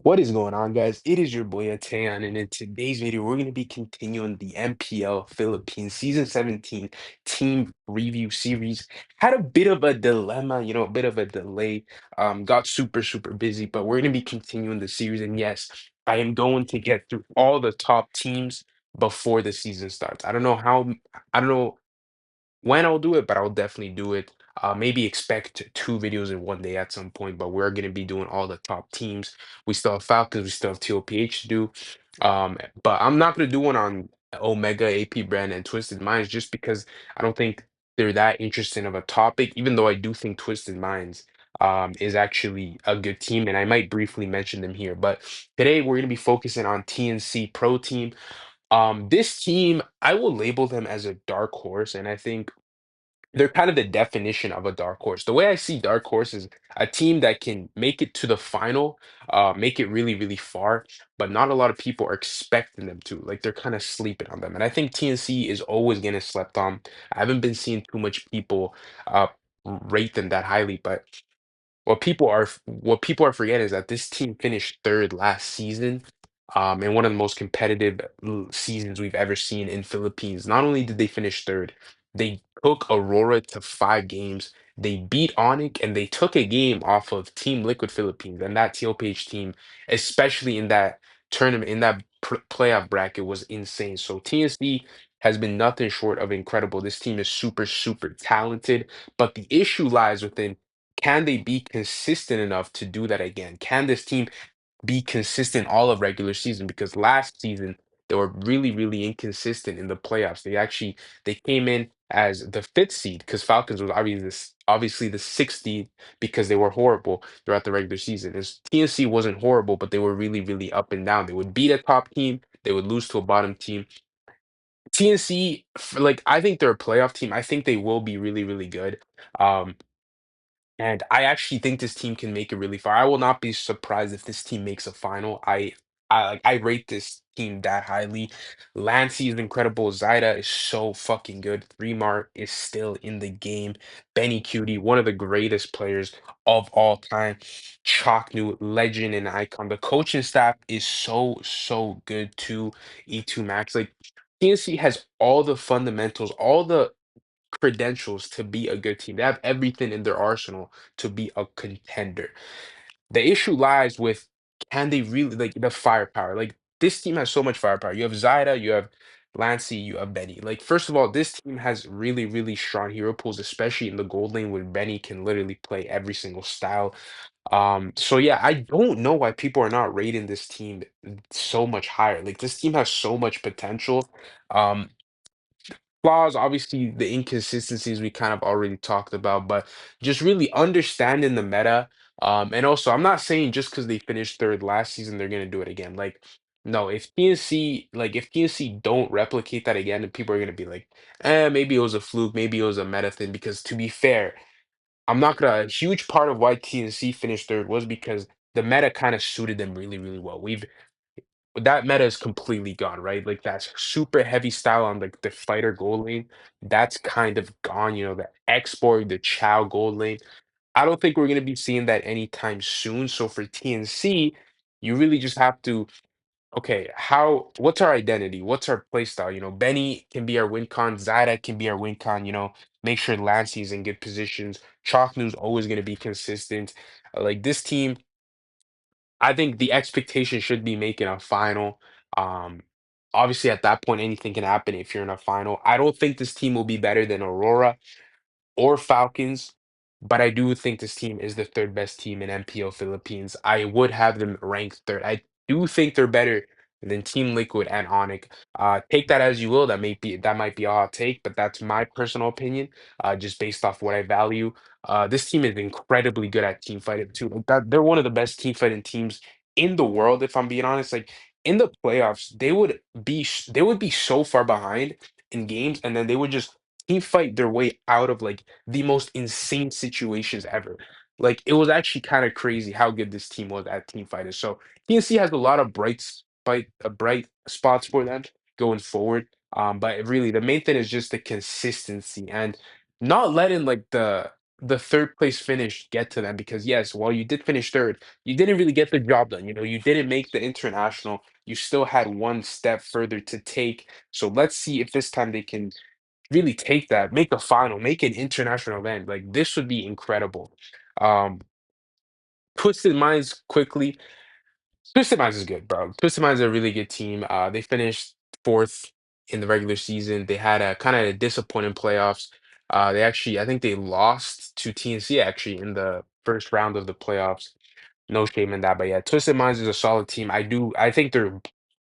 What is going on, guys? It is your boy Atayan, and in today's video, we're going to be continuing the MPL Philippines Season 17 team review series. Had a bit of a dilemma, a bit of a delay. Got super busy, but we're going to be continuing the series. And yes, I am going to get through all the top teams before the season starts. I don't know when I'll do it, but I'll definitely do it. Maybe expect two videos in one day at some point, but we're going to be doing all the top teams. We still have Falcons, we still have TOPH to do. But I'm not going to do one on Omega, AP Brand, and Twisted Minds just because I don't think they're that interesting of a topic, even though I do think Twisted Minds is actually a good team, and I might briefly mention them here. But today we're going to be focusing on TNC Pro Team. This team, I will label them as a dark horse, and I think they're kind of the definition of a dark horse. The way I see dark horse is a team that can make it to the final, make it really far, but not a lot of people are expecting them to. Like they're kind of sleeping on them. And I think TNC is always getting slept on. I haven't been seeing too much people rate them that highly, but what people are forgetting is that this team finished third last season, in one of the most competitive seasons we've ever seen in Philippines. Not only did they finish third, they took Aurora to 5 games. They beat Onyx and they took a game off of Team Liquid Philippines, and that TLPH team, especially in that tournament, in that playoff bracket, was insane. So TSD has been nothing short of incredible. This team is super talented, but the issue lies within, can they be consistent enough to do that again? Can this team be consistent all of regular season? Because last season they were really inconsistent in the playoffs. They came in as the fifth seed because Falcons was obviously the sixth seed because they were horrible throughout the regular season. As TNC wasn't horrible, but they were really up and down. They would beat a top team, they would lose to a bottom team. TNC, like I think they're a playoff team. I think they will be really good. Um, and I actually think this team can make it really far. I will not be surprised if this team makes a final. I rate this team that highly. Lancey is incredible. Zaida is so fucking good. Remar is still in the game. Benny Cutie, one of the greatest players of all time. Chalk New, legend and icon. The coaching staff is so good too. E2 Max. Like TNC has all the fundamentals, all the credentials to be a good team. They have everything in their arsenal to be a contender. The issue lies with, can they really, like, the firepower? Like this team has so much firepower. You have Zaida, you have Lancey, you have Benny. Like first of all, this team has really strong hero pools, especially in the gold lane where Benny can literally play every single style. So yeah, I don't know why people are not rating this team so much higher. Like this team has so much potential. Um, Flaws, obviously the inconsistencies we kind of already talked about, but just really understanding the meta. And also I'm not saying just because they finished third last season they're gonna do it again. Like, no, if TNC don't replicate that again, then people are gonna be like, maybe it was a fluke, maybe it was a meta thing. Because to be fair, a huge part of why TNC finished third was because the meta kind of suited them really well. That meta is completely gone, right? Like that super heavy style on like the fighter gold lane, that's kind of gone. The export, the Chow gold lane. I don't think we're gonna be seeing that anytime soon. So for TNC, you really just have to, okay, what's our identity? What's our play style? Benny can be our win con, Zyda can be our win con, make sure Lancey's in good positions. Chalknew's always gonna be consistent. Like this team, I think the expectation should be making a final. Um, Obviously, at that point, anything can happen if you're in a final. I don't think this team will be better than Aurora or Falcons, but I do think this team is the third best team in MPO Philippines. I would have them ranked third. I do think they're better than Team Liquid and Onyx. Take that as you will. That might be all I'll take, but that's my personal opinion, just based off what I value. This team is incredibly good at team fighting too. Like that, they're one of the best team fighting teams in the world, if I'm being honest. Like in the playoffs, they would be so far behind in games, and then they would just team fight their way out of like the most insane situations ever. Like it was actually kind of crazy how good this team was at team fighters. So TNC has a lot of bright spots for them going forward. But really the main thing is just the consistency and not letting like the third place finish get to them because yes, while you did finish third, you didn't really get the job done. You know, you didn't make the international. You still had one step further to take. So let's see if this time they can really take that, make a final, make an international event. Like this would be incredible. Um, Twisted Minds quickly. Twisted Minds is good, bro. Twisted Minds is a really good team. They finished fourth in the regular season. They had a kind of a disappointing playoffs. They actually, I think they lost to TNC actually in the first round of the playoffs. No shame in that. But yeah, Twisted Minds is a solid team. I think they're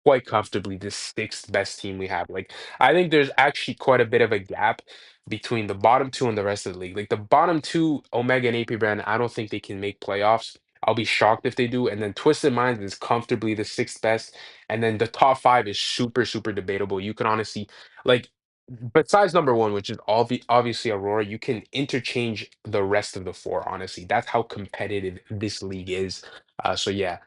quite comfortably the sixth best team we have. Like, I think there's actually quite a bit of a gap between the bottom two and the rest of the league. Like the bottom two, Omega and AP Brand, I don't think they can make playoffs. I'll be shocked if they do. And then Twisted Minds is comfortably the sixth best. And then the top five is super, super debatable. You can honestly, like, besides number one, which is obviously Aurora, you can interchange the rest of the four, honestly. That's how competitive this league is. So yeah,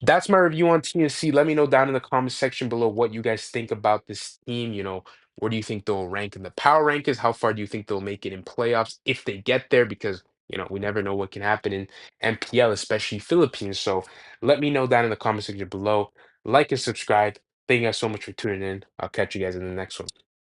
that's my review on TNC. Let me know down in the comment section below what you guys think about this team. You know, where do you think they'll rank in the power rankings? How far do you think they'll make it in playoffs if they get there? Because, you know, we never know what can happen in MPL, especially Philippines. So let me know down in the comment section below. Like and subscribe. Thank you guys so much for tuning in. I'll catch you guys in the next one.